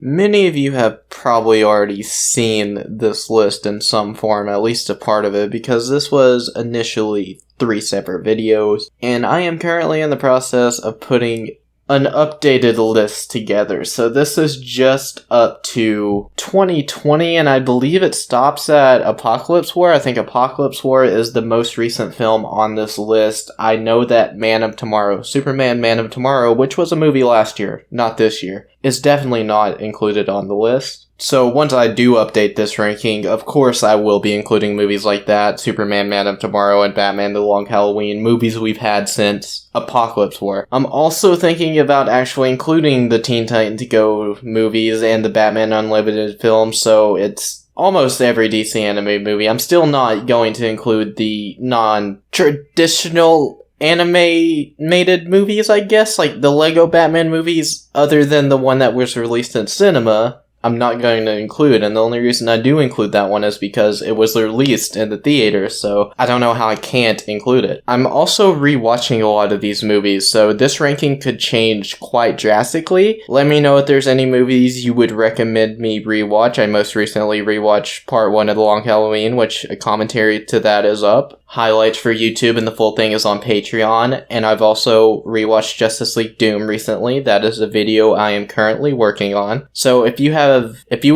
Many of you have probably already seen this list in some form, at least a part of it, because this was initially 3 separate videos, and I am currently in the process of putting an updated list together. So this is just up to 2020, and I believe it stops at Apocalypse War. I think Apocalypse War is the most recent film on this list. I know that Superman Man of Tomorrow, which was a movie last year, not this year, is definitely not included on the list. So once I do update this ranking, of course I will be including movies like that, Superman Man of Tomorrow and Batman The Long Halloween, movies we've had since Apocalypse War. I'm also thinking about actually including the Teen Titans Go movies and the Batman Unlimited film, so it's almost every DC anime movie. I'm still not going to include the non-traditional animated movies, I guess, like the Lego Batman movies, other than the one that was released in cinema. I'm not going to include, and the only reason I do include that one is because it was released in the theater, so I don't know how I can't include it. I'm also rewatching a lot of these movies, so this ranking could change quite drastically. Let me know if there's any movies you would recommend me rewatch. I most recently rewatched part 1 of The Long Halloween, which a commentary to that is up. Highlights for YouTube, and the full thing is on Patreon, and I've also rewatched Justice League Doom recently. That is a video I am currently working on. So if you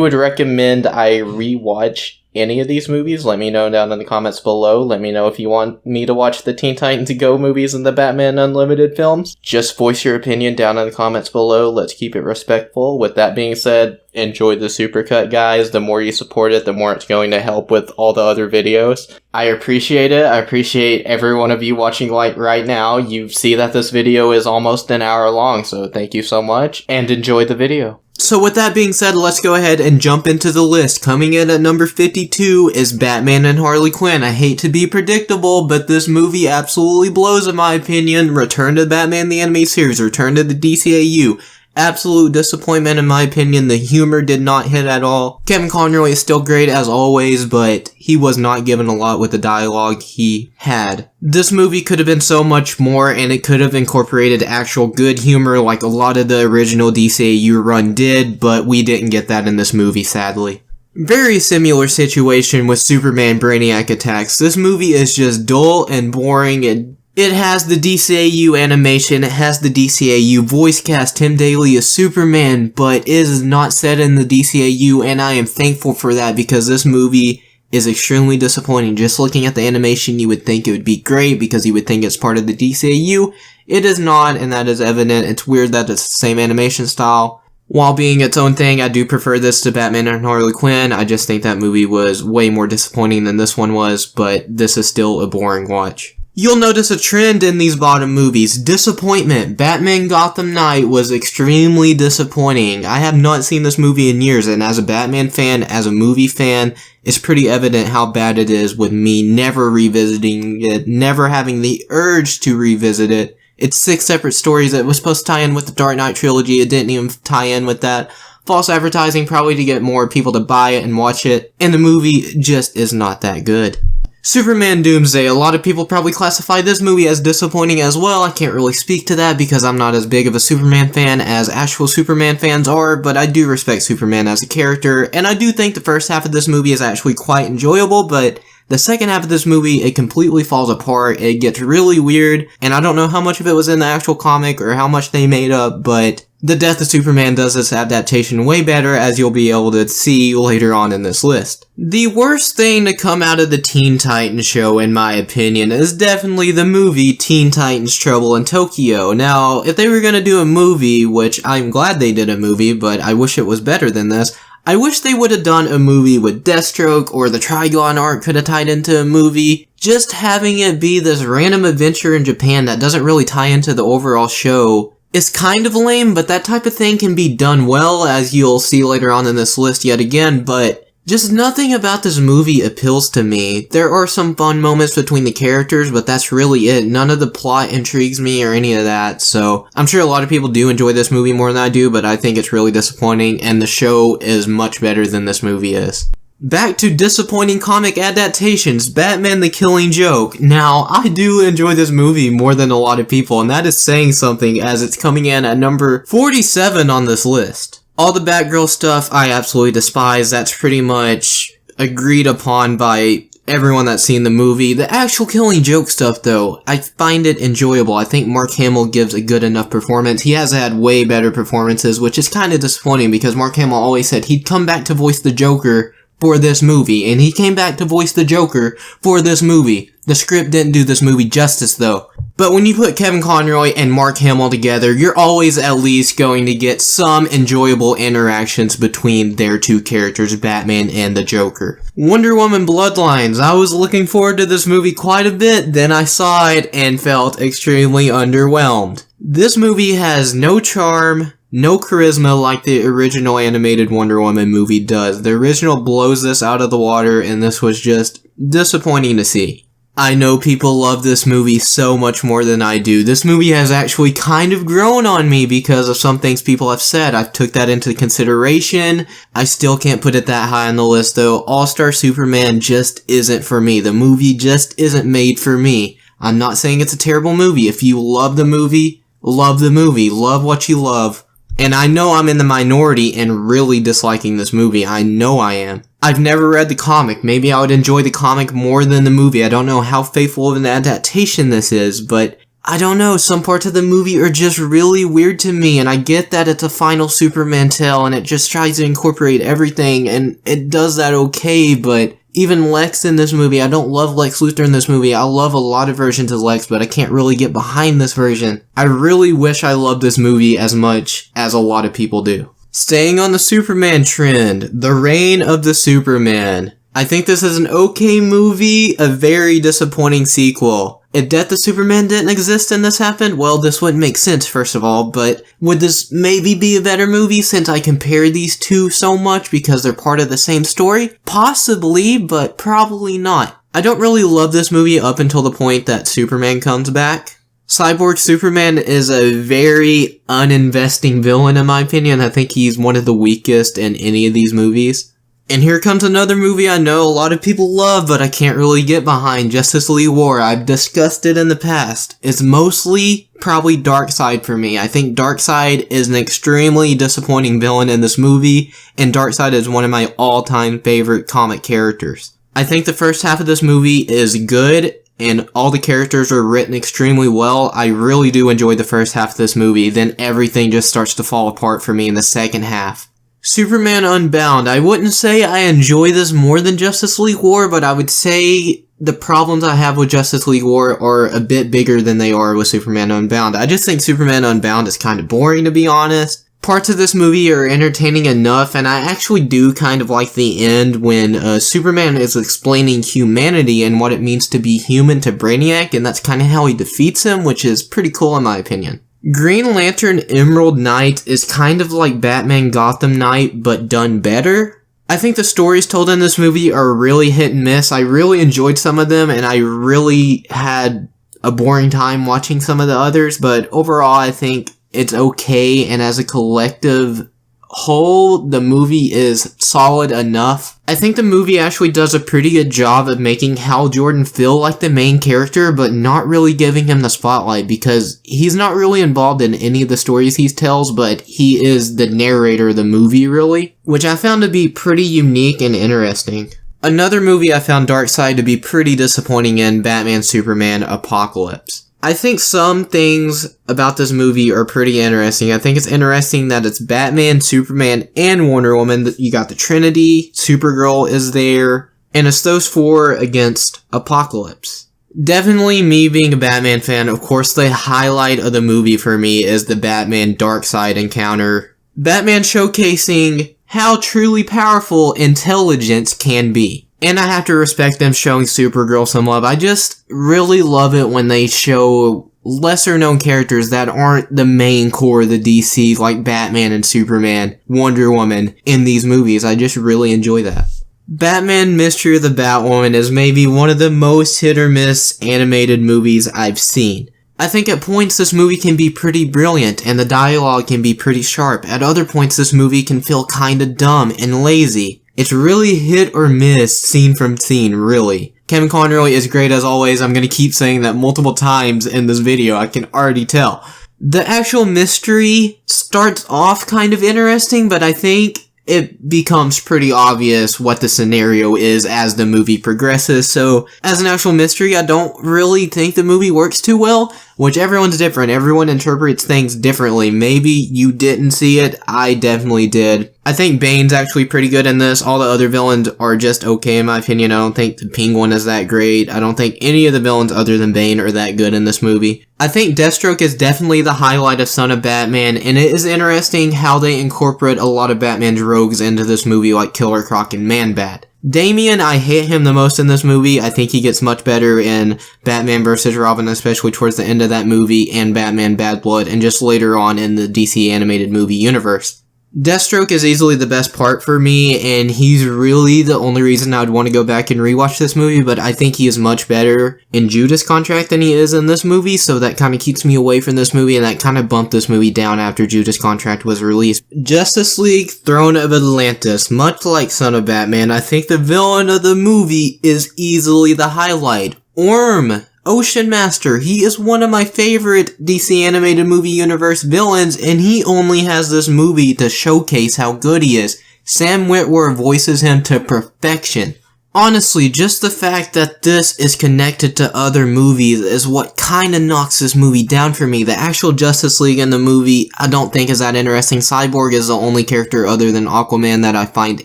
would recommend I rewatch any of these movies, let me know down in the comments below. Let me know if you want me to watch the Teen Titans Go movies and the Batman Unlimited films. Just voice your opinion down in the comments below. Let's keep it respectful. With that being said, enjoy the Supercut, guys. The more you support it, the more it's going to help with all the other videos. I appreciate it. I appreciate every one of you watching right now. You see that this video is almost an hour long, so thank you so much, and enjoy the video. So with that being said, let's go ahead and jump into the list. Coming in at number 52 is Batman and Harley Quinn. I hate to be predictable, but this movie absolutely blows in my opinion. Return to Batman the Animated Series, return to the DCAU. Absolute disappointment in my opinion. The humor did not hit at all. Kevin Conroy is still great as always, but he was not given a lot with the dialogue he had. This movie could have been so much more, and it could have incorporated actual good humor like a lot of the original DCAU run did, but we didn't get that in this movie, sadly. Very similar situation with Superman Brainiac Attacks. This movie is just dull and boring, and it has the DCAU animation, it has the DCAU voice cast. Tim Daly is Superman, but it is not set in the DCAU, and I am thankful for that because this movie is extremely disappointing. Just looking at the animation, you would think it would be great because you would think it's part of the DCAU. It is not, and that is evident. It's weird that it's the same animation style. While being its own thing, I do prefer this to Batman and Harley Quinn. I just think that movie was way more disappointing than this one was, but this is still a boring watch. You'll notice a trend in these bottom movies. Disappointment. Batman Gotham Knight was extremely disappointing. I have not seen this movie in years, and as a Batman fan, as a movie fan, it's pretty evident how bad it is with me never revisiting it, never having the urge to revisit it. It's 6 separate stories that was supposed to tie in with the Dark Knight trilogy. It didn't even tie in with that. False advertising probably to get more people to buy it and watch it, and the movie just is not that good. Superman Doomsday. A lot of people probably classify this movie as disappointing as well. I can't really speak to that because I'm not as big of a Superman fan as actual Superman fans are, but I do respect Superman as a character, and I do think the first half of this movie is actually quite enjoyable, but the second half of this movie, it completely falls apart. It gets really weird, and I don't know how much of it was in the actual comic or how much they made up, but the Death of Superman does this adaptation way better, as you'll be able to see later on in this list. The worst thing to come out of the Teen Titans show, in my opinion, is definitely the movie Teen Titans Trouble in Tokyo. Now, if they were gonna do a movie, which I'm glad they did a movie, but I wish it was better than this, I wish they would have done a movie with Deathstroke, or the Trigon arc could have tied into a movie. Just having it be this random adventure in Japan that doesn't really tie into the overall show is kind of lame, but that type of thing can be done well, as you'll see later on in this list yet again, but just nothing about this movie appeals to me. There are some fun moments between the characters, but that's really it. None of the plot intrigues me or any of that, so I'm sure a lot of people do enjoy this movie more than I do, but I think it's really disappointing, and the show is much better than this movie is. Back to disappointing comic adaptations, Batman the Killing Joke. Now, I do enjoy this movie more than a lot of people, and that is saying something as it's coming in at number 47 on this list. All the Batgirl stuff I absolutely despise. That's pretty much agreed upon by everyone that's seen the movie. The actual Killing Joke stuff, though, I find it enjoyable. I think Mark Hamill gives a good enough performance. He has had way better performances, which is kind of disappointing because Mark Hamill always said he'd come back to voice the Joker for this movie, and he came back to voice the Joker for this movie. The script didn't do this movie justice, though. But when you put Kevin Conroy and Mark Hamill together, you're always at least going to get some enjoyable interactions between their two characters, Batman and the Joker. Wonder Woman Bloodlines. I was looking forward to this movie quite a bit, then I saw it and felt extremely underwhelmed. This movie has no charm, no charisma like the original animated Wonder Woman movie does. The original blows this out of the water, and this was just disappointing to see. I know people love this movie so much more than I do. This movie has actually kind of grown on me because of some things people have said. I've took that into consideration. I still can't put it that high on the list though. All-Star Superman just isn't for me. The movie just isn't made for me. I'm not saying it's a terrible movie. If you love the movie, love the movie. Love what you love. And I know I'm in the minority and really disliking this movie. I know I am. I've never read the comic. Maybe I would enjoy the comic more than the movie. I don't know how faithful of an adaptation this is, but I don't know. Some parts of the movie are just really weird to me, and I get that it's a final Superman tale and it just tries to incorporate everything, and it does that okay, but even Lex in this movie, I don't love Lex Luthor in this movie. I love a lot of versions of Lex, but I can't really get behind this version. I really wish I loved this movie as much as a lot of people do. Staying on the Superman trend, The Reign of the Superman. I think this is an okay movie, a very disappointing sequel. If Death of Superman didn't exist and this happened, well, this wouldn't make sense, first of all, but would this maybe be a better movie since I compare these two so much because they're part of the same story? Possibly, but probably not. I don't really love this movie up until the point that Superman comes back. Cyborg Superman is a very uninvesting villain in my opinion. I think he's one of the weakest in any of these movies. And here comes another movie I know a lot of people love, but I can't really get behind, Justice League War. I've discussed it in the past. It's mostly probably Darkseid for me. I think Darkseid is an extremely disappointing villain in this movie, and Darkseid is one of my all-time favorite comic characters. I think the first half of this movie is good, and all the characters are written extremely well. I really do enjoy the first half of this movie, then everything just starts to fall apart for me in the second half. Superman Unbound. I wouldn't say I enjoy this more than Justice League War, but I would say the problems I have with Justice League War are a bit bigger than they are with Superman Unbound. I just think Superman Unbound is kind of boring, to be honest. Parts of this movie are entertaining enough, and I actually do kind of like the end when Superman is explaining humanity and what it means to be human to Brainiac, and that's kind of how he defeats him, which is pretty cool in my opinion. Green Lantern Emerald Knight is kind of like Batman Gotham Knight, but done better. I think the stories told in this movie are really hit and miss. I really enjoyed some of them, and I really had a boring time watching some of the others, but overall I think it's okay, and as a collective whole, the movie is solid enough. I think the movie actually does a pretty good job of making Hal Jordan feel like the main character, but not really giving him the spotlight, because he's not really involved in any of the stories he tells, but he is the narrator of the movie, really, which I found to be pretty unique and interesting. Another movie I found Darkseid to be pretty disappointing in, Batman Superman Apocalypse. I think some things about this movie are pretty interesting. I think it's interesting that it's Batman, Superman, and Wonder Woman. You got the Trinity, Supergirl is there, and it's those four against Apocalypse. Definitely me being a Batman fan, of course the highlight of the movie for me is the Batman Darkseid encounter. Batman showcasing how truly powerful intelligence can be. And I have to respect them showing Supergirl some love. I just really love it when they show lesser known characters that aren't the main core of the DC, like Batman and Superman, Wonder Woman, in these movies. I just really enjoy that. Batman Mystery of the Batwoman is maybe one of the most hit or miss animated movies I've seen. I think at points this movie can be pretty brilliant and the dialogue can be pretty sharp. At other points this movie can feel kinda dumb and lazy. It's really hit or miss scene from scene, really. Kevin Conroy is great as always. I'm gonna keep saying that multiple times in this video, I can already tell. The actual mystery starts off kind of interesting, but I think it becomes pretty obvious what the scenario is as the movie progresses. So, as an actual mystery, I don't really think the movie works too well, which everyone's different. Everyone interprets things differently. Maybe you didn't see it. I definitely did. I think Bane's actually pretty good in this. All the other villains are just okay in my opinion. I don't think the Penguin is that great. I don't think any of the villains other than Bane are that good in this movie. I think Deathstroke is definitely the highlight of Son of Batman, and it is interesting how they incorporate a lot of Batman's rogues into this movie like Killer Croc and Man-Bat. Damian, I hate him the most in this movie. I think he gets much better in Batman vs. Robin, especially towards the end of that movie, and Batman Bad Blood, and just later on in the DC animated movie universe. Deathstroke is easily the best part for me, and he's really the only reason I would want to go back and rewatch this movie, but I think he is much better in Judas Contract than he is in this movie, so that kind of keeps me away from this movie, and that kind of bumped this movie down after Judas Contract was released. Justice League Throne of Atlantis, much like Son of Batman, I think the villain of the movie is easily the highlight. Orm! Ocean Master, he is one of my favorite DC animated movie universe villains, and he only has this movie to showcase how good he is. Sam Witwer voices him to perfection. Honestly, just the fact that this is connected to other movies is what kinda knocks this movie down for me. The actual Justice League in the movie, I don't think is that interesting. Cyborg is the only character other than Aquaman that I find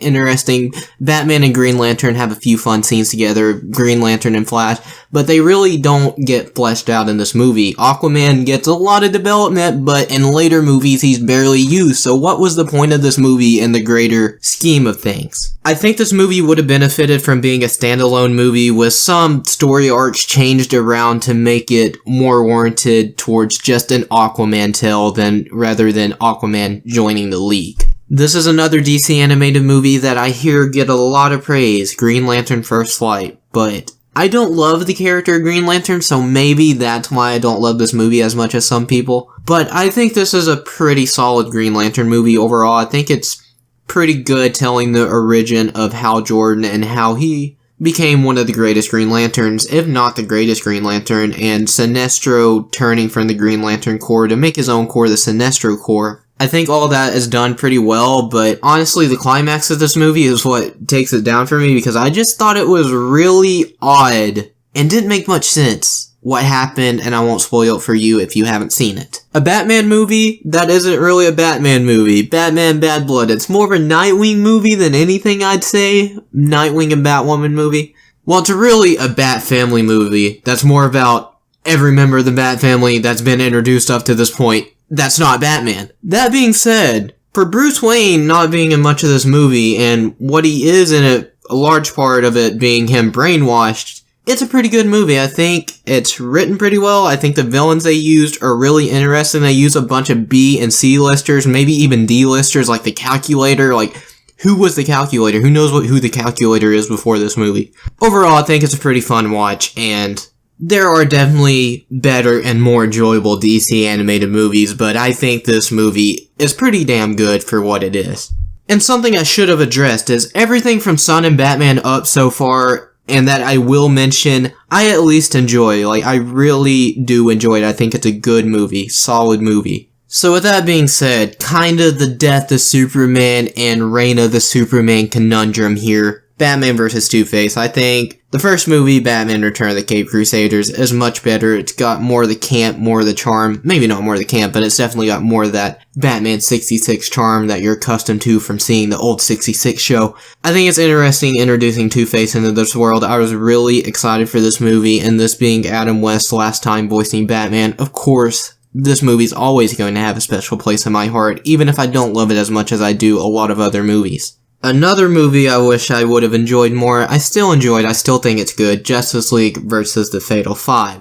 interesting. Batman and Green Lantern have a few fun scenes together, Green Lantern and Flash, but they really don't get fleshed out in this movie. Aquaman gets a lot of development, but in later movies he's barely used, so what was the point of this movie in the greater scheme of things? I think this movie would have benefited from being a standalone movie with some story arcs changed around to make it more warranted towards just an Aquaman tale rather than Aquaman joining the League. This is another DC animated movie that I hear get a lot of praise, Green Lantern First Flight, but I don't love the character Green Lantern, so maybe that's why I don't love this movie as much as some people. But I think this is a pretty solid Green Lantern movie overall. I think it's pretty good telling the origin of Hal Jordan and how he became one of the greatest Green Lanterns, if not the greatest Green Lantern, and Sinestro turning from the Green Lantern Corps to make his own corps, the Sinestro Corps. I think all that is done pretty well, but honestly, the climax of this movie is what takes it down for me, because I just thought it was really odd and didn't make much sense what happened, and I won't spoil it for you if you haven't seen it. A Batman movie that isn't really a Batman movie. Batman Bad Blood. It's more of a Nightwing movie than anything, I'd say. Nightwing and Batwoman movie. Well, it's really a Bat Family movie that's more about every member of the Bat Family that's been introduced up to this point. That's not Batman. That being said, for Bruce Wayne not being in much of this movie, and what he is in it, a large part of it being him brainwashed, it's a pretty good movie. I think it's written pretty well. I think the villains they used are really interesting. They use a bunch of B and C listers, maybe even D listers, like the Calculator. Like, who was the Calculator? Who knows who the Calculator is before this movie? Overall, I think it's a pretty fun watch, and there are definitely better and more enjoyable DC animated movies, but I think this movie is pretty damn good for what it is. And something I should have addressed is everything from Son and Batman up so far, and that I will mention, I at least enjoy. Like, I really do enjoy it. I think it's a good movie. Solid movie. So with that being said, kinda the death of Superman and reign of the Superman conundrum here. Batman vs. Two-Face. I think the first movie, Batman Return of the Caped Crusaders, is much better. It's got more of the camp, more of the charm. Maybe not more of the camp, but it's definitely got more of that Batman 66 charm that you're accustomed to from seeing the old 66 show. I think it's interesting introducing Two-Face into this world. I was really excited for this movie, and this being Adam West's last time voicing Batman, of course, this movie's always going to have a special place in my heart, even if I don't love it as much as I do a lot of other movies. Another movie I wish I would have enjoyed more, I still think it's good, Justice League vs. the Fatal Five.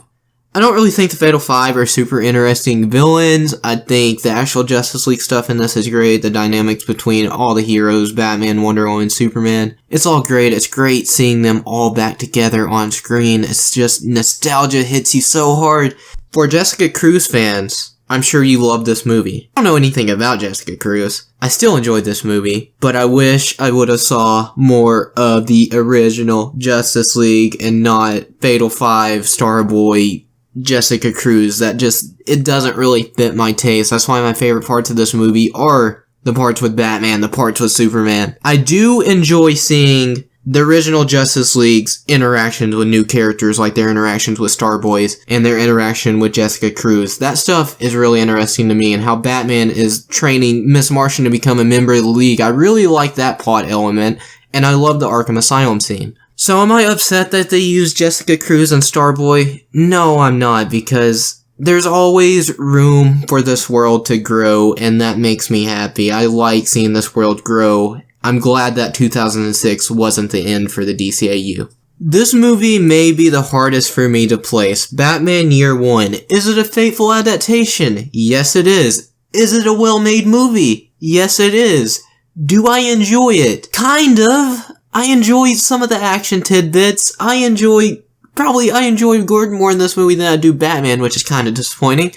I don't really think the Fatal Five are super interesting villains. I think the actual Justice League stuff in this is great, the dynamics between all the heroes, Batman, Wonder Woman, Superman. It's all great, it's great seeing them all back together on screen. It's just, nostalgia hits you so hard. For Jessica Cruz fans, I'm sure you love this movie. I don't know anything about Jessica Cruz. I still enjoyed this movie, but I wish I would have saw more of the original Justice League and not Fatal Five, Starboy, Jessica Cruz. It doesn't really fit my taste. That's why my favorite parts of this movie are the parts with Batman, the parts with Superman. I do enjoy seeing the original Justice League's interactions with new characters, like their interactions with Starboy and their interaction with Jessica Cruz. That stuff is really interesting to me, and how Batman is training Miss Martian to become a member of the League. I really like that plot element, and I love the Arkham Asylum scene. So am I upset that they used Jessica Cruz and Starboy? No, I'm not, because there's always room for this world to grow, and that makes me happy. I like seeing this world grow. I'm glad that 2006 wasn't the end for the DCAU. This movie may be the hardest for me to place. Batman Year One. Is it a faithful adaptation? Yes, it is. Is it a well-made movie? Yes, it is. Do I enjoy it? Kind of. I enjoy some of the action tidbits. I enjoy Gordon more in this movie than I do Batman, which is kind of disappointing.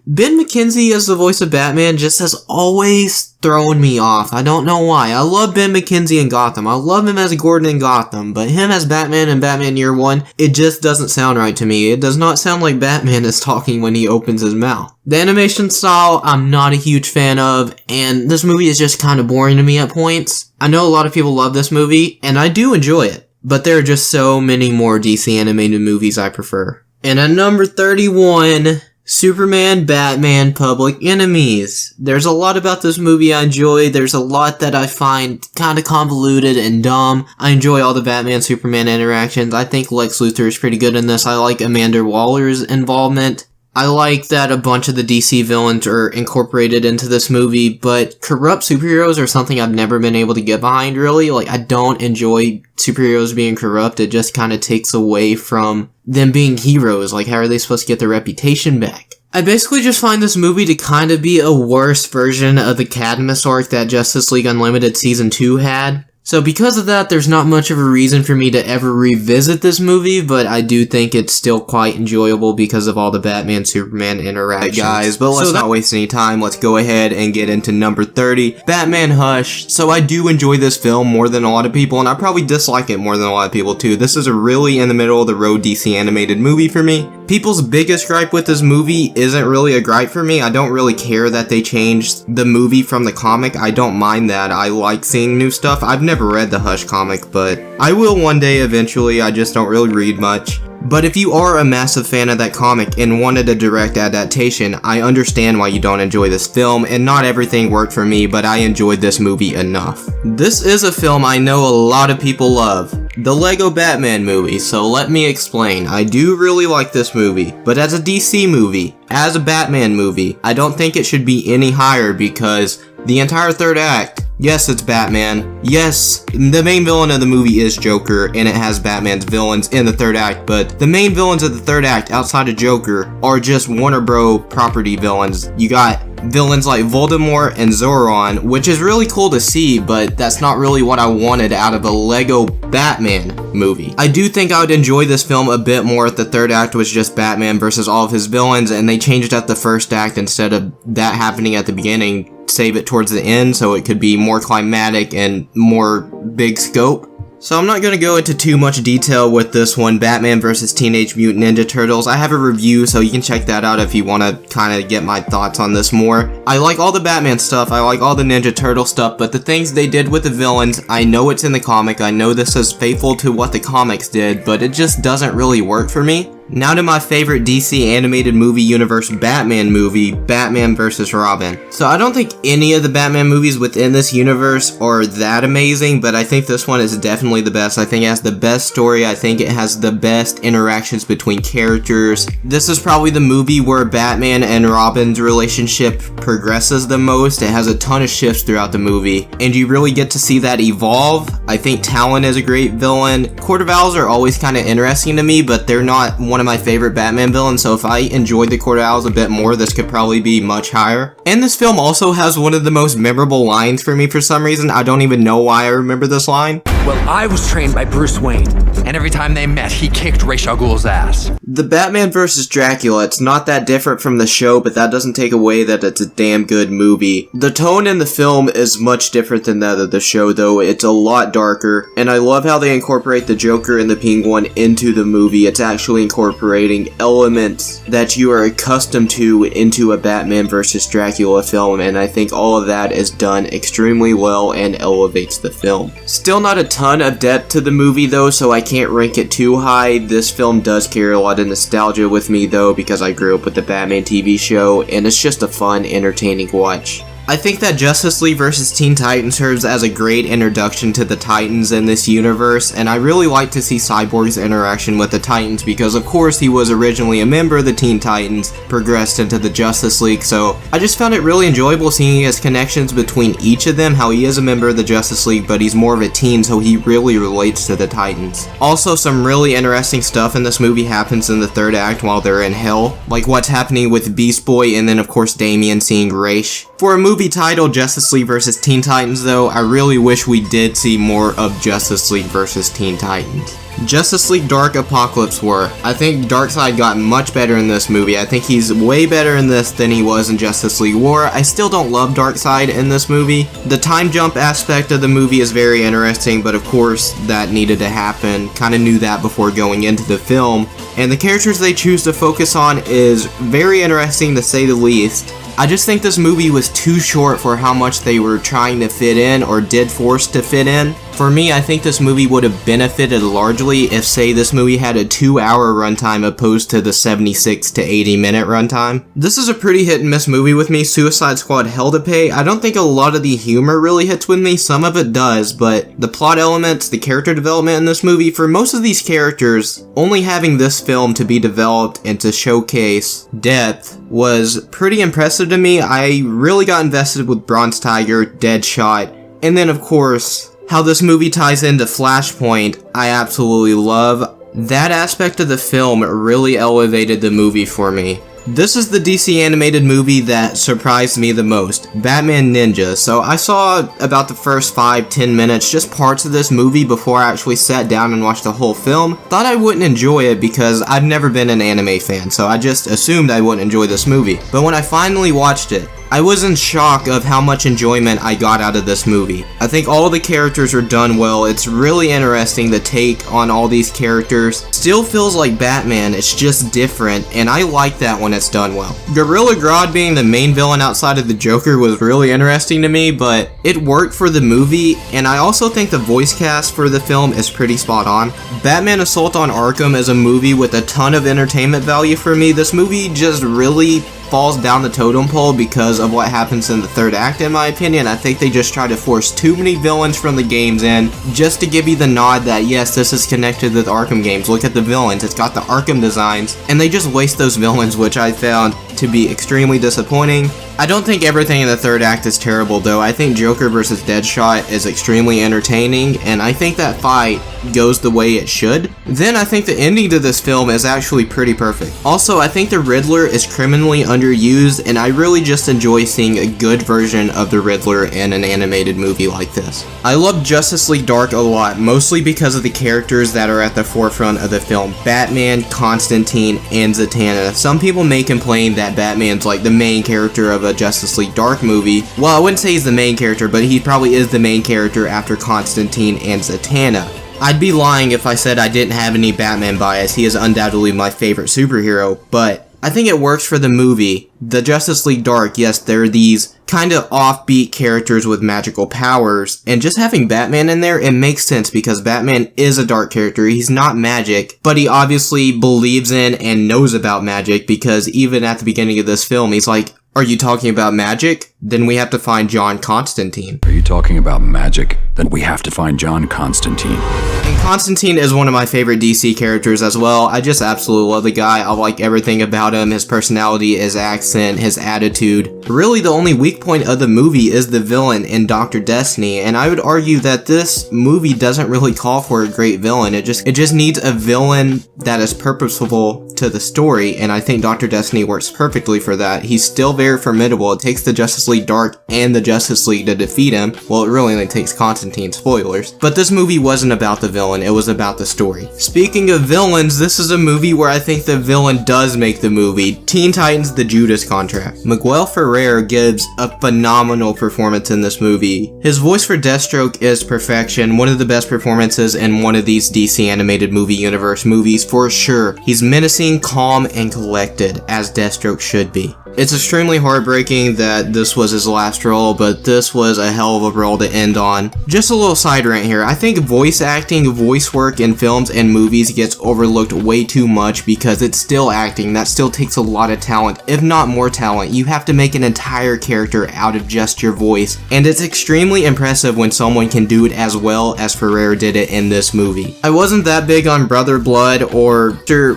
Ben McKenzie as the voice of Batman just has always thrown me off. I don't know why. I love Ben McKenzie in Gotham. I love him as Gordon in Gotham, but him as Batman in Batman Year One, it just doesn't sound right to me. It does not sound like Batman is talking when he opens his mouth. The animation style, I'm not a huge fan of, and this movie is just kind of boring to me at points. I know a lot of people love this movie, and I do enjoy it, but there are just so many more DC animated movies I prefer. And at number 31... Superman, Batman, Public Enemies. There's a lot about this movie I enjoy. There's a lot that I find kind of convoluted and dumb. I enjoy all the Batman-Superman interactions. I think Lex Luthor is pretty good in this. I like Amanda Waller's involvement. I like that a bunch of the DC villains are incorporated into this movie, but corrupt superheroes are something I've never been able to get behind, really. Like, I don't enjoy superheroes being corrupt. It just kind of takes away from them being heroes. Like, how are they supposed to get their reputation back? I basically just find this movie to kind of be a worse version of the Cadmus arc that Justice League Unlimited Season 2 had. So because of that, there's not much of a reason for me to ever revisit this movie, but I do think it's still quite enjoyable because of all the Batman-Superman interactions. Right, guys, but let's not waste any time. Let's go ahead and get into number 30, Batman Hush. So I do enjoy this film more than a lot of people, and I probably dislike it more than a lot of people too. This is a really in the middle of the road DC animated movie for me. People's biggest gripe with this movie isn't really a gripe for me. I don't really care that they changed the movie from the comic. I don't mind that. I like seeing new stuff. I've never read the Hush comic, but I will one day eventually. I just don't really read much. But if you are a massive fan of that comic and wanted a direct adaptation, I understand why you don't enjoy this film, and not everything worked for me, but I enjoyed this movie enough. This is a film I know a lot of people love, the Lego Batman movie, so let me explain. I do really like this movie, but as a DC movie, as a Batman movie, I don't think it should be any higher because the entire third act, yes, it's Batman. Yes, the main villain of the movie is Joker, and it has Batman's villains in the third act, but the main villains of the third act, outside of Joker, are just Warner Bros. Property villains. You got villains like Voldemort and Zoran, which is really cool to see, but that's not really what I wanted out of a Lego Batman movie. I do think I would enjoy this film a bit more if the third act was just Batman versus all of his villains, and they changed out the first act instead of that happening at the beginning. Save it towards the end so it could be more climatic and more big scope. So I'm not going to go into too much detail with this one, Batman vs. Teenage Mutant Ninja Turtles. I have a review, so you can check that out if you want to kind of get my thoughts on this more. I like all the Batman stuff, I like all the Ninja Turtle stuff, but the things they did with the villains, I know it's in the comic, I know this is faithful to what the comics did, but it just doesn't really work for me. Now to my favorite DC animated movie universe Batman movie, Batman vs. Robin. So I don't think any of the Batman movies within this universe are that amazing, but I think this one is definitely the best. I think it has the best story, I think it has the best interactions between characters. This is probably the movie where Batman and Robin's relationship progresses the most. It has a ton of shifts throughout the movie, and you really get to see that evolve. I think Talon is a great villain. Court of Owls are always kind of interesting to me, but they're not one of my favorite Batman villains, so if I enjoyed the Court of Owls a bit more, this could probably be much higher. And this film also has one of the most memorable lines for me for some reason. I don't even know why I remember this line. Well, I was trained by Bruce Wayne, and every time they met, he kicked Ra's al Ghul's ass. The Batman vs. Dracula, it's not that different from the show, but that doesn't take away that it's a damn good movie. The tone in the film is much different than that of the show, though. It's a lot darker, and I love how they incorporate the Joker and the Penguin into the movie. It's actually incorporating elements that you are accustomed to into a Batman vs. Dracula film, and I think all of that is done extremely well and elevates the film. Still not a ton of depth to the movie, though, so I can't rank it too high. This film does carry a lot of nostalgia with me, though, because I grew up with the Batman TV show, and it's just a fun, entertaining watch. I think that Justice League vs. Teen Titans serves as a great introduction to the Titans in this universe, and I really like to see Cyborg's interaction with the Titans because, of course, he was originally a member of the Teen Titans, progressed into the Justice League, so I just found it really enjoyable seeing his connections between each of them, how he is a member of the Justice League, but he's more of a teen, so he really relates to the Titans. Also, some really interesting stuff in this movie happens in the third act while they're in hell, like what's happening with Beast Boy and then, of course, Damian seeing Ra's. For a movie titled Justice League vs. Teen Titans, though, I really wish we did see more of Justice League vs. Teen Titans. Justice League Dark Apocalypse War. I think Darkseid got much better in this movie. I think he's way better in this than he was in Justice League War. I still don't love Darkseid in this movie. The time jump aspect of the movie is very interesting, but of course that needed to happen. Kinda knew that before going into the film. And the characters they choose to focus on is very interesting to say the least. I just think this movie was too short for how much they were trying to fit in or did force to fit in. For me, I think this movie would have benefited largely if, say, this movie had a 2-hour runtime opposed to the 76 to 80 minute runtime. This is a pretty hit and miss movie with me. Suicide Squad Hell to Pay. I don't think a lot of the humor really hits with me. Some of it does, but the plot elements, the character development in this movie, for most of these characters, only having this film to be developed and to showcase depth was pretty impressive to me. I really got invested with Bronze Tiger, Deadshot, and then of course, how this movie ties into Flashpoint, I absolutely love. That aspect of the film really elevated the movie for me. This is the DC animated movie that surprised me the most, Batman Ninja. So I saw about the first 5-10 minutes, just parts of this movie before I actually sat down and watched the whole film. Thought I wouldn't enjoy it because I've never been an anime fan, so I just assumed I wouldn't enjoy this movie. But when I finally watched it, I was in shock of how much enjoyment I got out of this movie. I think all the characters are done well. It's really interesting to take on all these characters. Still feels like Batman, it's just different, and I like that when it's done well. Gorilla Grodd being the main villain outside of the Joker was really interesting to me, but it worked for the movie, and I also think the voice cast for the film is pretty spot on. Batman Assault on Arkham is a movie with a ton of entertainment value for me. This movie just really falls down the totem pole because of what happens in the third act, in my opinion. I think they just try to force too many villains from the games in just to give you the nod that yes, this is connected to the Arkham games. Look at the villains, it's got the Arkham designs, and they just waste those villains, which I found to be extremely disappointing. I don't think everything in the third act is terrible, though. I think Joker vs. Deadshot is extremely entertaining, and I think that fight goes the way it should. Then I think the ending to this film is actually pretty perfect. Also, I think the Riddler is criminally underused, and I really just enjoy seeing a good version of the Riddler in an animated movie like this. I love Justice League Dark a lot, mostly because of the characters that are at the forefront of the film. Batman, Constantine, and Zatanna. Some people may complain that Batman's like the main character of a Justice League Dark movie. Well, I wouldn't say he's the main character, but he probably is the main character after Constantine and Zatanna. I'd be lying if I said I didn't have any Batman bias. He is undoubtedly my favorite superhero, but I think it works for the movie. The Justice League Dark, yes, there are these kind of offbeat characters with magical powers, and just having Batman in there, it makes sense because Batman is a dark character. He's not magic, but he obviously believes in and knows about magic because even at the beginning of this film, he's like, "Are you talking about magic? Then we have to find John Constantine." Are you talking about magic? Then we have to find John Constantine. And Constantine is one of my favorite DC characters as well. I just absolutely love the guy. I like everything about him, his personality, his accent, his attitude. Really, the only weak point of the movie is the villain in Dr. Destiny, and I would argue that this movie doesn't really call for a great villain. It just needs a villain that is purposeful to the story, and I think Dr. Destiny works perfectly for that. He's still very formidable. It takes the Justice League Dark and the Justice League to defeat him. Well, it really only takes Constantine, spoilers. But this movie wasn't about the villain, it was about the story. Speaking of villains, this is a movie where I think the villain does make the movie. Teen Titans: The Judas Contract. Miguel Ferrer gives a phenomenal performance in this movie. His voice for Deathstroke is perfection, one of the best performances in one of these DC animated movie universe movies for sure. He's menacing, calm, and collected, as Deathstroke should be. It's extremely heartbreaking that this was his last role, but this was a hell of a role to end on. Just a little side rant here. I think voice acting, voice work in films and movies gets overlooked way too much because it's still acting. That still takes a lot of talent, if not more talent. You have to make an entire character out of just your voice, and it's extremely impressive when someone can do it as well as Ferrer did it in this movie. I wasn't that big on Brother Blood or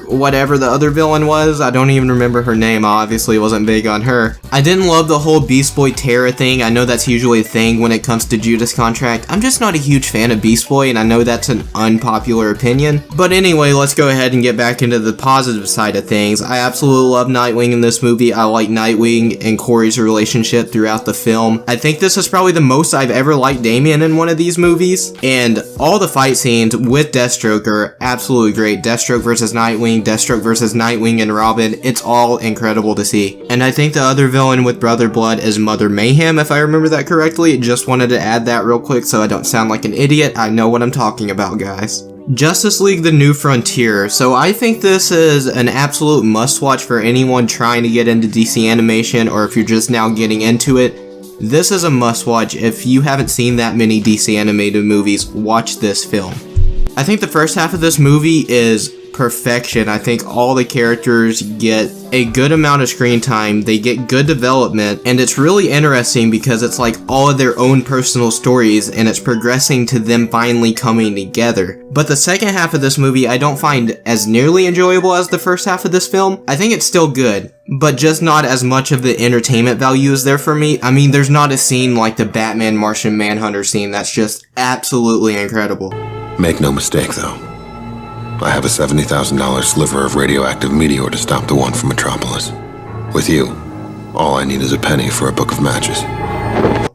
whatever the other villain was. I don't even remember her name. I obviously wasn't big on her. I didn't love the whole Beast Boy Terra thing. I know that's usually a thing when it comes to Judas Contract. I'm just not a huge fan of Beast Boy, and I know that's an unpopular opinion. But anyway, let's go ahead and get back into the positive side of things. I absolutely love Nightwing in this movie. I like Nightwing and Corey's relationship throughout the film. I think this is probably the most I've ever liked Damian in one of these movies, and all the fight scenes with Deathstroke are absolutely great. Deathstroke versus Nightwing, Deathstroke versus Nightwing and Robin, it's all incredible to see. And I think the other villain with Brother Blood is Mother Mayhem, if I remember that correctly. Just wanted to add that real quick so I don't sound like an idiot. I know what I'm talking about, guys. Justice League: The New Frontier. So I think this is an absolute must-watch for anyone trying to get into DC animation, or if you're just now getting into it. This is a must-watch. If you haven't seen that many DC animated movies, watch this film. I think the first half of this movie is perfection. I think all the characters get a good amount of screen time, they get good development, and it's really interesting because it's like all of their own personal stories and it's progressing to them finally coming together. But the second half of this movie I don't find as nearly enjoyable as the first half of this film. I think it's still good, but just not as much of the entertainment value is there for me. I mean, there's not a scene like the Batman Martian Manhunter scene that's just absolutely incredible. Make no mistake though, I have a $70,000 sliver of radioactive meteor to stop the one from Metropolis. With you, all I need is a penny for a book of matches.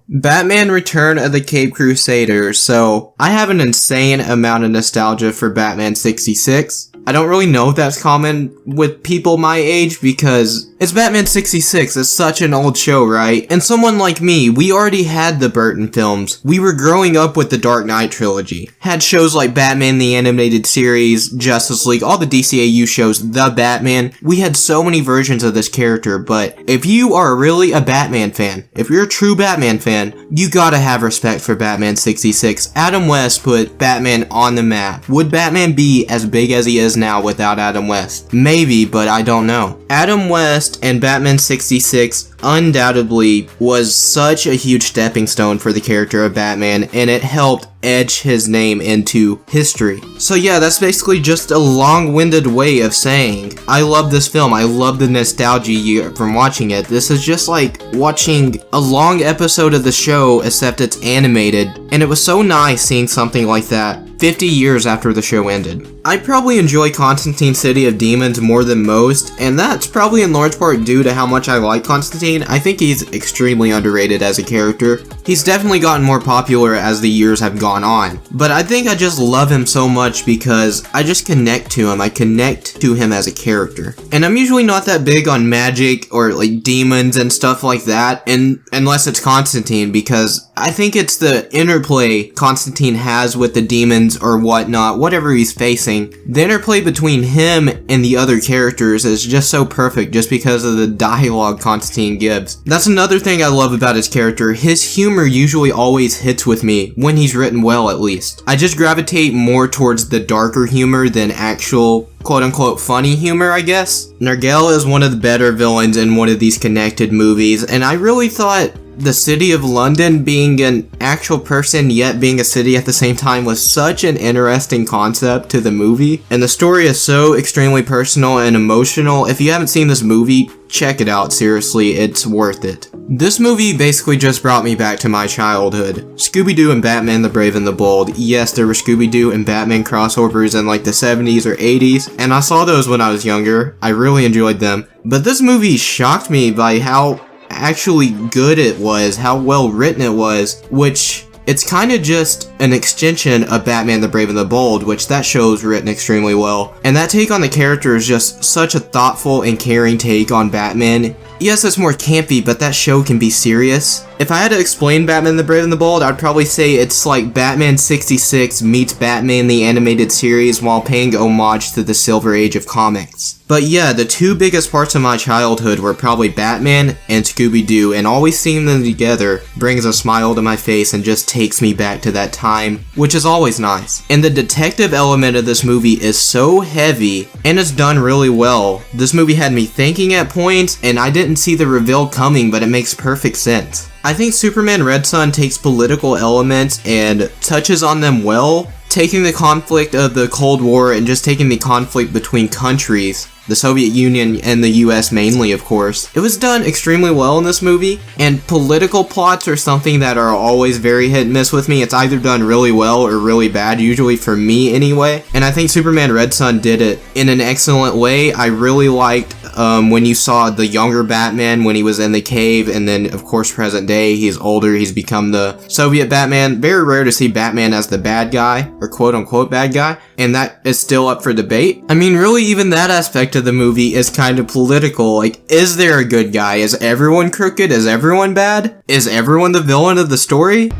Batman Return of the Caped Crusaders. So, I have an insane amount of nostalgia for Batman 66. I don't really know if that's common with people my age because it's Batman 66, it's such an old show, right? And someone like me, we already had the Burton films. We were growing up with the Dark Knight trilogy. Had shows like Batman the Animated Series, Justice League, all the DCAU shows, The Batman. We had so many versions of this character, but if you are really a Batman fan, if you're a true Batman fan, you gotta have respect for Batman 66. Adam West put Batman on the map. Would Batman be as big as he is now without Adam West? Maybe, but I don't know. Adam West and Batman 66 undoubtedly was such a huge stepping stone for the character of Batman, and it helped etch his name into history. So yeah, that's basically just a long-winded way of saying I love this film. I love the nostalgia you get from watching it. This is just like watching a long episode of the show, except it's animated, and it was so nice seeing something like that 50 years after the show ended. I probably enjoy Constantine City of Demons more than most, and that's probably in large part due to how much I like Constantine. I think he's extremely underrated as a character. He's definitely gotten more popular as the years have gone on, but I think I just love him so much because I just connect to him. I connect to him as a character. And I'm usually not that big on magic or like demons and stuff like that, and unless it's Constantine, because I think it's the interplay Constantine has with the demons or whatnot, whatever he's facing. The interplay between him and the other characters is just so perfect just because of the dialogue Constantine gives. That's another thing I love about his character. His humor usually always hits with me, when he's written well at least. I just gravitate more towards the darker humor than actual quote-unquote funny humor, I guess. Nergal is one of the better villains in one of these connected movies, and I really thought the city of London being an actual person yet being a city at the same time was such an interesting concept to the movie. And the story is so extremely personal and emotional. If you haven't seen this movie, check it out, seriously, it's worth it. This movie basically just brought me back to my childhood. Scooby-Doo and Batman the Brave and the Bold. Yes, there were Scooby-Doo and Batman crossovers in like the 70s or 80s, and I saw those when I was younger. I really enjoyed them. But this movie shocked me by how actually good it was, how well written it was, which it's kind of just an extension of Batman the Brave and the Bold, which that show's written extremely well. And that take on the character is just such a thoughtful and caring take on Batman. Yes, it's more campy, but that show can be serious. If I had to explain Batman the Brave and the Bold, I'd probably say it's like Batman 66 meets Batman the Animated Series while paying homage to the Silver Age of comics. But yeah, the two biggest parts of my childhood were probably Batman and Scooby-Doo, and always seeing them together brings a smile to my face and just takes me back to that time, which is always nice. And the detective element of this movie is so heavy, and it's done really well. This movie had me thinking at points, and I didn't see the reveal coming, but it makes perfect sense. I think Superman Red Son takes political elements and touches on them well, taking the conflict of the Cold War and just taking the conflict between countries, the Soviet Union and the US mainly, of course. It was done extremely well in this movie, and political plots are something that are always very hit and miss with me. It's either done really well or really bad, usually for me anyway, and I think Superman Red Son did it in an excellent way. I really liked when you saw the younger Batman when he was in the cave, and then of course present day, he's older, he's become the Soviet Batman. Very rare to see Batman as the bad guy, or quote unquote bad guy, and that is still up for debate. I mean, really, even that aspect of the movie is kind of political. Like, is there a good guy? Is everyone crooked? Is everyone bad? Is everyone the villain of the story?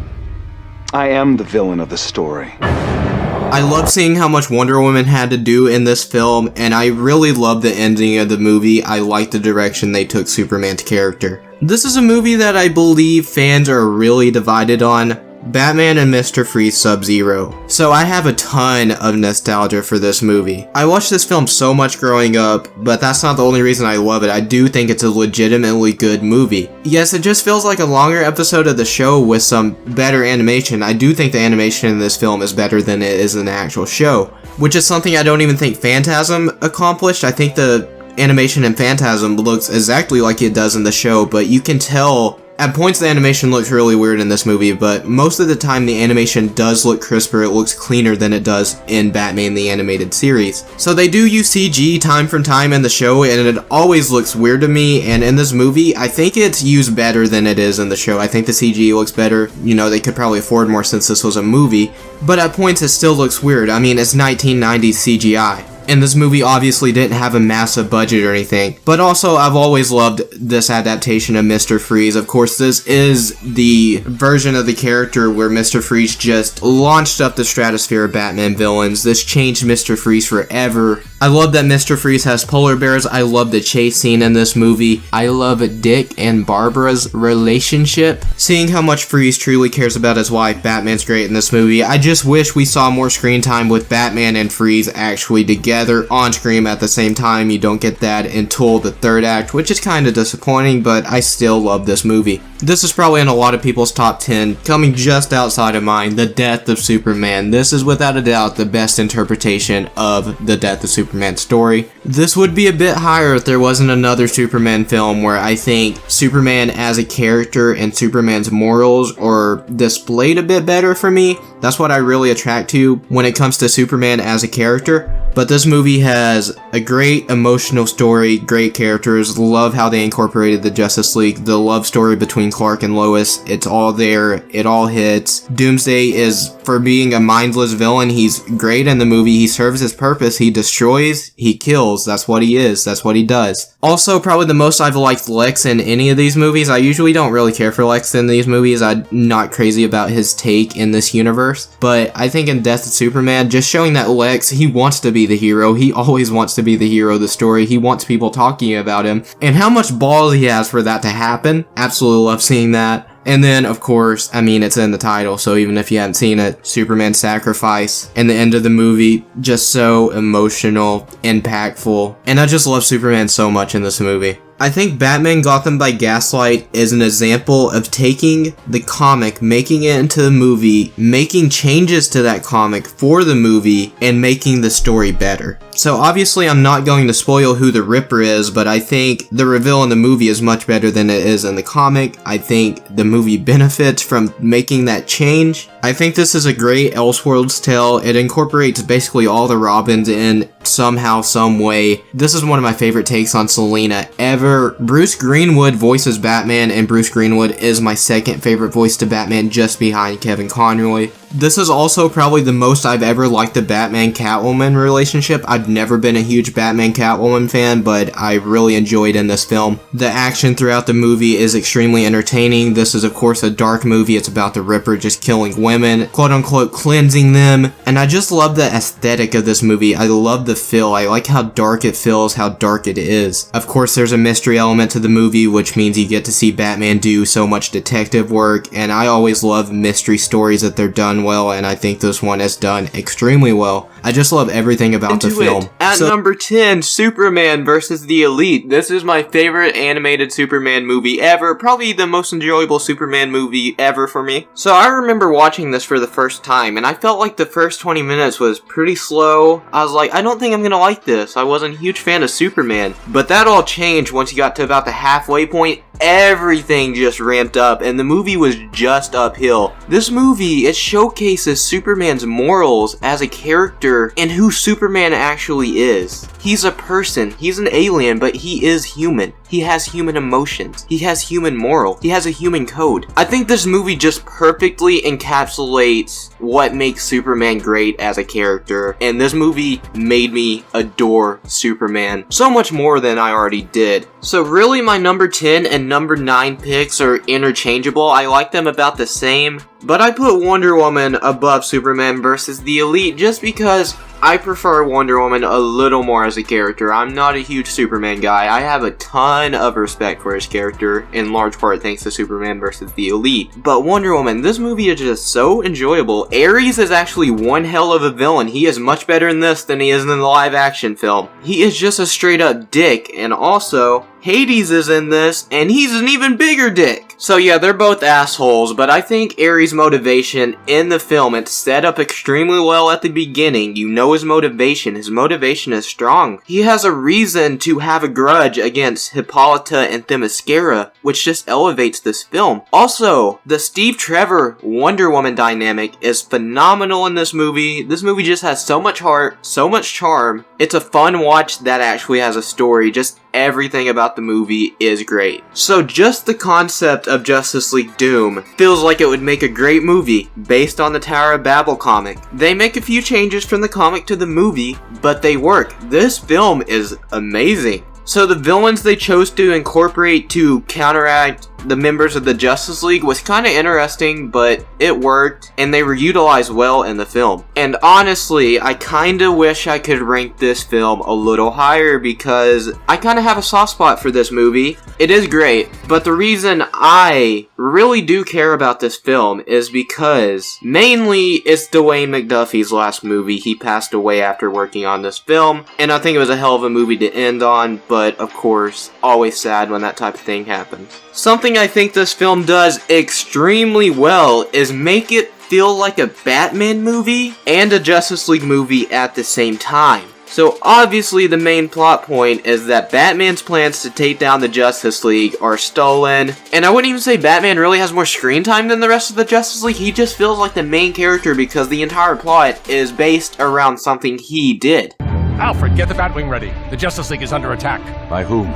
I am the villain of the story. I love seeing how much Wonder Woman had to do in this film, and I really love the ending of the movie. I like the direction they took Superman's character. This is a movie that I believe fans are really divided on. Batman and Mr. Freeze Sub-Zero. So I have a ton of nostalgia for this movie. I watched this film so much growing up, but that's not the only reason I love it. I do think it's a legitimately good movie. Yes, it just feels like a longer episode of the show with some better animation. I do think the animation in this film is better than it is in the actual show, which is something I don't even think Phantasm accomplished. I think the animation in Phantasm looks exactly like it does in the show, but you can tell at points the animation looks really weird in this movie, but most of the time the animation does look crisper. It looks cleaner than it does in Batman the Animated Series. So they do use CG time from time in the show, and it always looks weird to me, and in this movie I think it's used better than it is in the show. I think the CG looks better. You know, they could probably afford more since this was a movie, but at points it still looks weird. I mean, it's 1990s CGI. And this movie obviously didn't have a massive budget or anything. But also, I've always loved this adaptation of Mr. Freeze. Of course, this is the version of the character where Mr. Freeze just launched up the stratosphere of Batman villains. This changed Mr. Freeze forever. I love that Mr. Freeze has polar bears. I love the chase scene in this movie. I love Dick and Barbara's relationship. Seeing how much Freeze truly cares about his wife, Batman's great in this movie. I just wish we saw more screen time with Batman and Freeze actually together on screen at the same time. You don't get that until the third act, which is kind of disappointing, but I still love this movie. This is probably in a lot of people's top 10, coming just outside of mine, The Death of Superman. This is without a doubt the best interpretation of the Death of Superman story. This would be a bit higher if there wasn't another Superman film where I think Superman as a character and Superman's morals are displayed a bit better for me. That's what I really attract to when it comes to Superman as a character. But this movie has a great emotional story, great characters. Love how they incorporated the Justice League, the love story between Clark and Lois. It's all there, it all hits. Doomsday is, for being a mindless villain, he's great in the movie. He serves his purpose. He destroys, he kills. That's what he is. That's what he does. Also, probably the most I've liked Lex in any of these movies. I usually don't really care for Lex in these movies. I'm not crazy about his take in this universe. But I think in Death of Superman, just showing that Lex, he wants to be the hero. He always wants to be the hero of the story. He wants people talking about him. And how much balls he has for that to happen. Absolutely love seeing that. And then, of course, I mean, it's in the title, so even if you haven't seen it, Superman's sacrifice and the end of the movie, just so emotional, impactful. And I just love Superman so much in this movie. I think Batman Gotham by Gaslight is an example of taking the comic, making it into the movie, making changes to that comic for the movie, and making the story better. So obviously I'm not going to spoil who the Ripper is, but I think the reveal in the movie is much better than it is in the comic. I think the movie benefits from making that change. I think this is a great Elseworlds tale. It incorporates basically all the Robins in somehow, some way. This is one of my favorite takes on Selina ever. Bruce Greenwood voices Batman, and Bruce Greenwood is my second favorite voice to Batman, just behind Kevin Conroy. This is also probably the most I've ever liked the Batman-Catwoman relationship. I've never been a huge Batman-Catwoman fan, but I really enjoyed in this film. The action throughout the movie is extremely entertaining. This is of course a dark movie. It's about the Ripper just killing women, quote-unquote cleansing them, and I just love the aesthetic of this movie. I love the feel. I like how dark it feels, how dark it is. Of course there's a mystery element to the movie, which means you get to see Batman do so much detective work, and I always love mystery stories that they're done well, and I think this one is done extremely well. I just love everything about the film. At number 10, Superman vs. the Elite. This is my favorite animated Superman movie ever. Probably the most enjoyable Superman movie ever for me. So I remember watching this for the first time, and I felt like the first 20 minutes was pretty slow. I was like, I don't think I'm gonna like this. I wasn't a huge fan of Superman. But that all changed once you got to about the halfway point. Everything just ramped up, and the movie was just uphill. This movie, it showcases Superman's morals as a character and who Superman actually is. He's a person, he's an alien, but he is human. He has human emotions. He has human moral. He has a human code. I think this movie just perfectly encapsulates what makes Superman great as a character, and this movie made me adore Superman so much more than I already did. So really my number 10 and number 9 picks are interchangeable. I like them about the same, but I put Wonder Woman above Superman vs. the Elite just because I prefer Wonder Woman a little more as a character. I'm not a huge Superman guy. I have a ton of respect for his character, in large part thanks to Superman vs. the Elite. But Wonder Woman, this movie is just so enjoyable. Ares is actually one hell of a villain. He is much better in this than he is in the live action film. He is just a straight up dick, and also Hades is in this, and he's an even bigger dick. So yeah, they're both assholes, but I think Ares' motivation in the film, it's set up extremely well at the beginning. You know his motivation. His motivation is strong. He has a reason to have a grudge against Hippolyta and Themyscira, which just elevates this film. Also, the Steve Trevor Wonder Woman dynamic is phenomenal in this movie. This movie just has so much heart, so much charm. It's a fun watch that actually has a story. Just everything about the movie is great. So just the concept of Justice League Doom feels like it would make a great movie based on the Tower of Babel comic. They make a few changes from the comic to the movie, but they work. This film is amazing. So the villains they chose to incorporate to counteract the members of the Justice League was kind of interesting, but it worked, and they were utilized well in the film. And honestly, I kind of wish I could rank this film a little higher because I kind of have a soft spot for this movie. It is great, but the reason I really do care about this film is because mainly it's Dwayne McDuffie's last movie. He passed away after working on this film, and I think it was a hell of a movie to end on, but of course, always sad when that type of thing happens. Something I think this film does extremely well is make it feel like a Batman movie and a Justice League movie at the same time. So obviously the main plot point is that Batman's plans to take down the Justice League are stolen, and I wouldn't even say Batman really has more screen time than the rest of the Justice League. He just feels like the main character because the entire plot is based around something he did. Alfred, get the Batwing ready. The Justice League is under attack. By whom?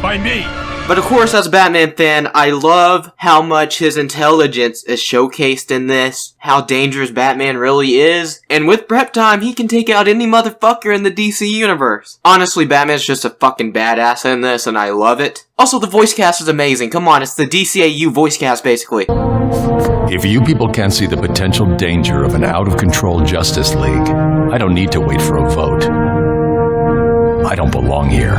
By me! But of course, as a Batman fan, I love how much his intelligence is showcased in this, how dangerous Batman really is, and with prep time, he can take out any motherfucker in the DC universe. Honestly, Batman's just a fucking badass in this, and I love it. Also, the voice cast is amazing. Come on, it's the DCAU voice cast, basically. If you people can't see the potential danger of an out-of-control Justice League, I don't need to wait for a vote. I don't belong here.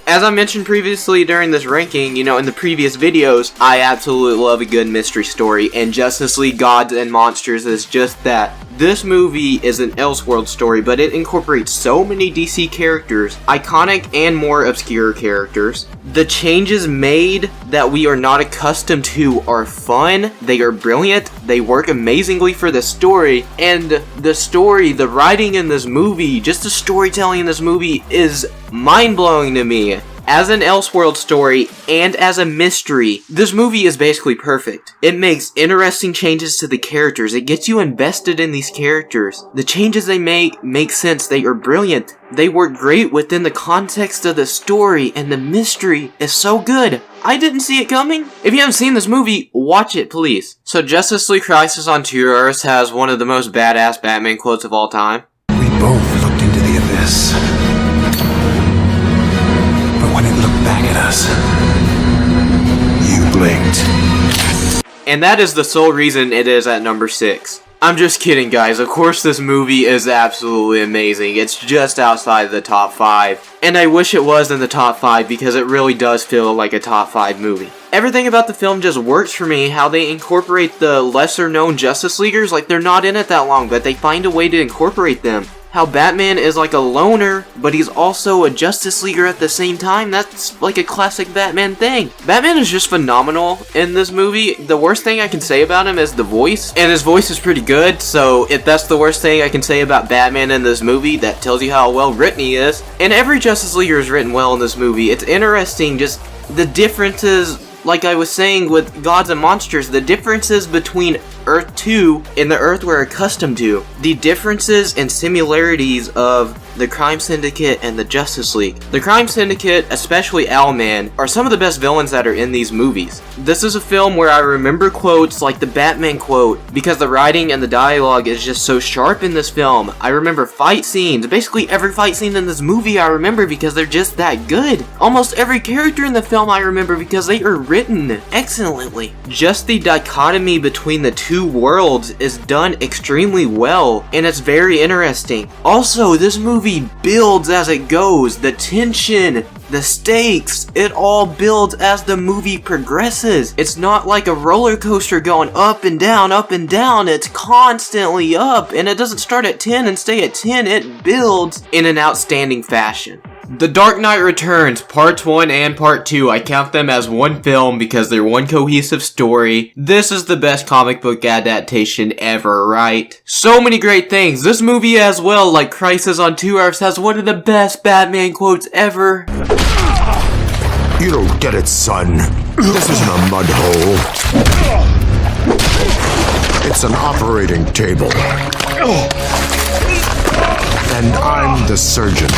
As I mentioned previously during this ranking, in the previous videos, I absolutely love a good mystery story, and Justice League Gods and Monsters is just that. This movie is an Elseworld story, but it incorporates so many DC characters, iconic and more obscure characters. The changes made that we are not accustomed to are fun, they are brilliant, they work amazingly for the story, and the writing in this movie, just the storytelling in this movie is mind-blowing to me. As an Elseworld story and as a mystery, this movie is basically perfect. It makes interesting changes to the characters. It gets you invested in these characters. The changes they make sense. They are brilliant. They work great within the context of the story, and the mystery is so good. I didn't see it coming. If you haven't seen this movie, watch it, please. So Justice League Crisis on Two Earths has one of the most badass Batman quotes of all time. We both looked into the abyss. But when it looked back at us, you blinked. And that is the sole reason it is at number 6. I'm just kidding, guys. Of course, this movie is absolutely amazing. It's just outside the top 5. And I wish it was in the top 5 because it really does feel like a top 5 movie. Everything about the film just works for me. How they incorporate the lesser known Justice Leaguers, like they're not in it that long, but they find a way to incorporate them. How Batman is like a loner, but he's also a Justice Leaguer at the same time. That's like a classic Batman thing. Batman is just phenomenal in this movie. The worst thing I can say about him is the voice, and his voice is pretty good, so if that's the worst thing I can say about Batman in this movie, that tells you how well written he is. And every Justice Leaguer is written well in this movie. It's interesting, just the differences, like I was saying with Gods and Monsters, the differences between Earth 2 and the Earth we're accustomed to. The differences and similarities of the Crime Syndicate and the Justice League. The Crime Syndicate, especially Owlman, are some of the best villains that are in these movies. This is a film where I remember quotes like the Batman quote because the writing and the dialogue is just so sharp in this film. I remember fight scenes. Basically every fight scene in this movie I remember because they're just that good. Almost every character in the film I remember because they are written excellently. Just the dichotomy between the two worlds is done extremely well, and it's very interesting. Also, this movie builds as it goes. The tension, the stakes, it all builds as the movie progresses. It's not like a roller coaster going up and down, it's constantly up, and it doesn't start at 10 and stay at 10, it builds in an outstanding fashion. The Dark Knight Returns, Parts 1 and Part 2, I count them as one film because they're one cohesive story. This is the best comic book adaptation ever, right? So many great things. This movie as well, like Crisis on Two Earths, has one of the best Batman quotes ever. You don't get it, son. This isn't a mud hole. It's an operating table. And I'm the surgeon.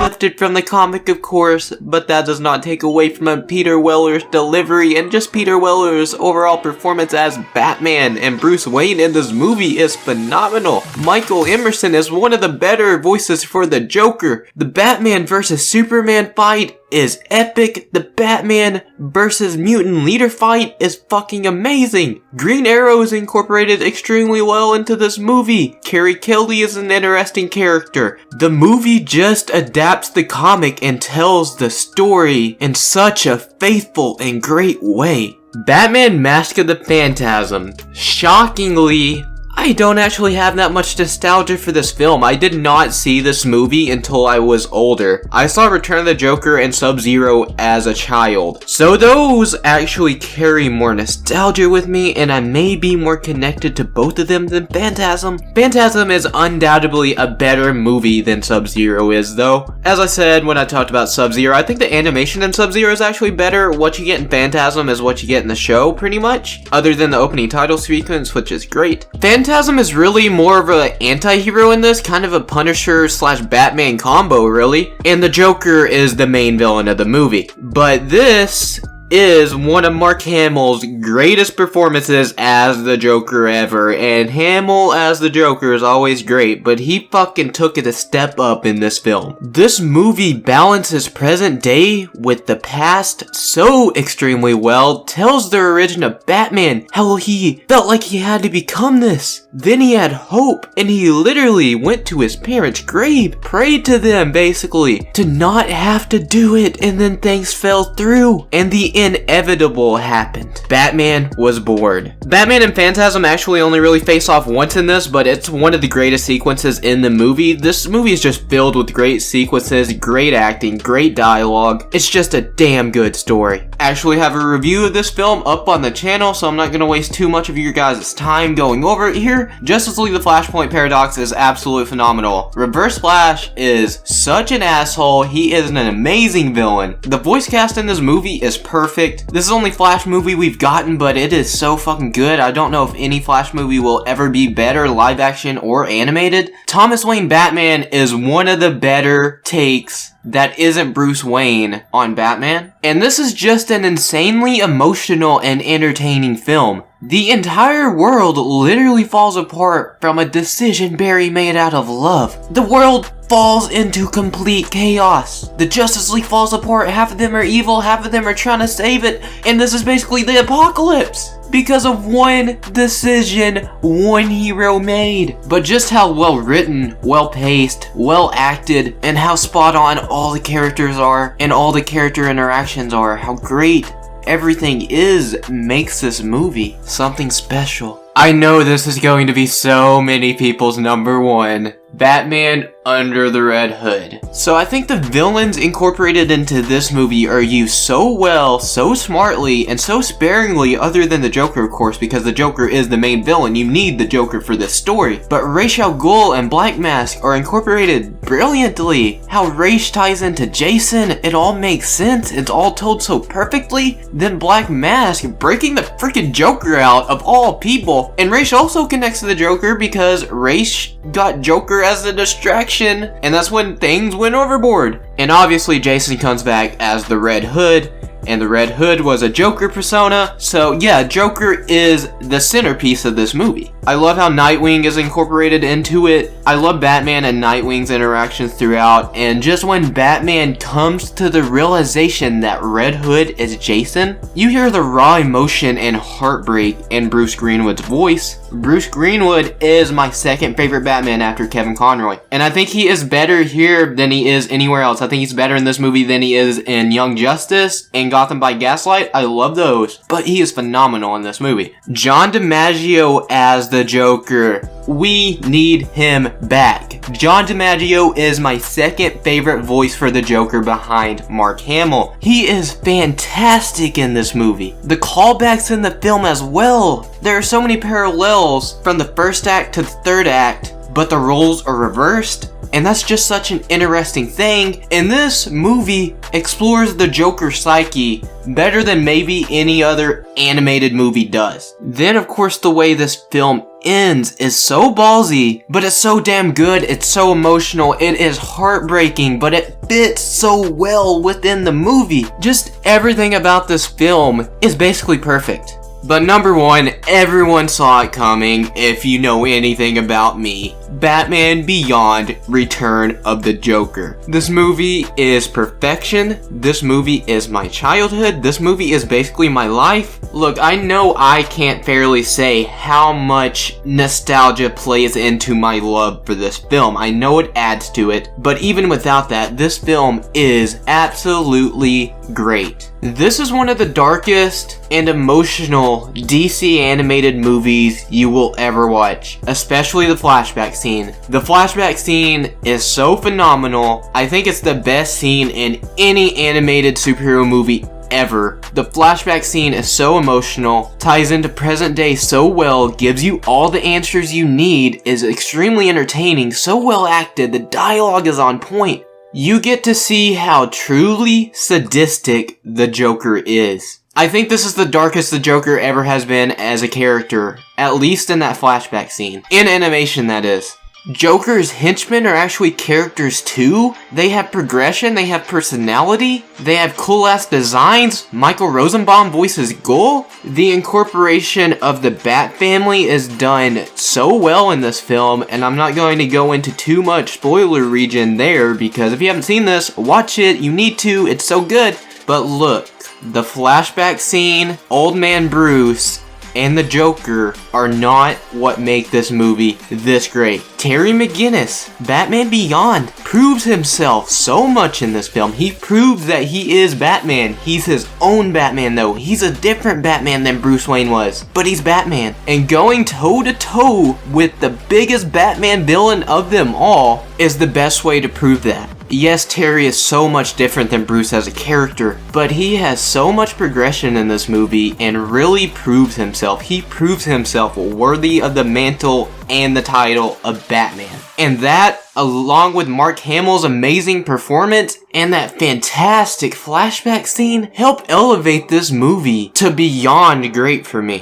Lifted from the comic, of course, but that does not take away from Peter Weller's delivery and just Peter Weller's overall performance as Batman, and Bruce Wayne in this movie is phenomenal. Michael Emerson is one of the better voices for the Joker. The Batman vs. Superman fight is epic. The Batman versus Mutant Leader fight is fucking amazing. Green Arrow is incorporated extremely well into this movie. Carrie Kelly is an interesting character. The movie just adapts the comic and tells the story in such a faithful and great way. Batman Mask of the Phantasm. Shockingly, I don't actually have that much nostalgia for this film. I did not see this movie until I was older. I saw Return of the Joker and Sub-Zero as a child. So those actually carry more nostalgia with me, and I may be more connected to both of them than Phantasm. Phantasm is undoubtedly a better movie than Sub-Zero is, though. As I said when I talked about Sub-Zero, I think the animation in Sub-Zero is actually better. What you get in Phantasm is what you get in the show, pretty much. Other than the opening title sequence, which is great. Phantasm is really more of an anti-hero in this, kind of a Punisher / Batman combo, really. And the Joker is the main villain of the movie. But this is one of Mark Hamill's greatest performances as the Joker ever, and Hamill as the Joker is always great, but he fucking took it a step up in this film. This movie balances present day with the past so extremely well, tells the origin of Batman, how he felt like he had to become this. Then he had hope, and he literally went to his parents' grave, prayed to them basically, to not have to do it, and then things fell through. And the inevitable happened. Batman was bored. Batman and Phantasm actually only really face off once in this, but it's one of the greatest sequences in the movie. This movie is just filled with great sequences, great acting, great dialogue. It's just a damn good story. I actually have a review of this film up on the channel, so I'm not going to waste too much of your guys' time going over it here. Justice League The Flashpoint Paradox is absolutely phenomenal. Reverse Flash is such an asshole. He is an amazing villain. The voice cast in this movie is perfect. This is the only Flash movie we've gotten, but it is so fucking good. I don't know if any Flash movie will ever be better, live action or animated. Thomas Wayne Batman is one of the better takes that isn't Bruce Wayne on Batman. And this is just an insanely emotional and entertaining film. The entire world literally falls apart from a decision Barry made out of love. The world falls into complete chaos. The Justice League falls apart. Half of them are evil, half of them are trying to save it, and this is basically the apocalypse because of one decision one hero made. But just how well written, well paced, well acted, and how spot on all the characters are and all the character interactions are, how great everything is, makes this movie something special. I know this is going to be so many people's number one. Batman Under the Red Hood. So I think the villains incorporated into this movie are used so well, so smartly, and so sparingly, other than the Joker, of course, because the Joker is the main villain. You need the Joker for this story. But Ra's al Ghul and Black Mask are incorporated brilliantly. How Ra's ties into Jason, it all makes sense. It's all told so perfectly. Then Black Mask breaking the freaking Joker out of all people. And Ra's also connects to the Joker because Ra's got Joker as a distraction, and that's when things went overboard. And obviously Jason comes back as the Red Hood, and the Red Hood was a Joker persona, so yeah, Joker is the centerpiece of this movie. I love how Nightwing is incorporated into it. I love Batman and Nightwing's interactions throughout, and just when Batman comes to the realization that Red Hood is Jason, you hear the raw emotion and heartbreak in Bruce Greenwood's voice. Bruce Greenwood is my second favorite Batman after Kevin Conroy, and I think he is better here than he is anywhere else. I think he's better in this movie than he is in Young Justice and Gotham by Gaslight. I love those, but he is phenomenal in this movie. John DiMaggio as the Joker. We need him back. John DiMaggio is my second favorite voice for the Joker behind Mark Hamill. He is fantastic in this movie. The callbacks in the film as well. There are so many parallels from the first act to the third act, but the roles are reversed. And that's just such an interesting thing. And this movie explores the Joker psyche better than maybe any other animated movie does. Then, of course, the way this film ends is so ballsy, but it's so damn good. It's so emotional. It is heartbreaking, but it fits so well within the movie. Just everything about this film is basically perfect. But number one, everyone saw it coming if you know anything about me. Batman Beyond: Return of the Joker. This movie is perfection. This movie is my childhood. This movie is basically my life. Look, I know I can't fairly say how much nostalgia plays into my love for this film. I know it adds to it, but even without that, this film is absolutely great. This is one of the darkest and emotional DC animated movies you will ever watch, especially the flashback scene. The flashback scene is so phenomenal. I think it's the best scene in any animated superhero movie ever. The flashback scene is so emotional, ties into present day so well, gives you all the answers you need, is extremely entertaining, so well acted, the dialogue is on point. You get to see how truly sadistic the Joker is. I think this is the darkest the Joker ever has been as a character, at least in that flashback scene. In animation, that is. Joker's henchmen are actually characters too. They have progression, they have personality, they have cool ass designs. Michael Rosenbaum voices Ghul. The incorporation of the Bat family is done so well in this film, and I'm not going to go into too much spoiler region there because if you haven't seen this, watch it. You need to, it's so good. But look, the flashback scene, Old Man Bruce and the Joker are not what make this movie this great. Terry McGinnis, Batman Beyond, proves himself so much in this film. He proves that he is Batman. He's his own Batman though. He's a different Batman than Bruce Wayne was, but he's Batman. And going toe to toe with the biggest Batman villain of them all is the best way to prove that. Yes, Terry is so much different than Bruce as a character, but he has so much progression in this movie and really proves himself. He proves himself worthy of the mantle and the title of Batman. And that, along with Mark Hamill's amazing performance and that fantastic flashback scene, help elevate this movie to beyond great for me.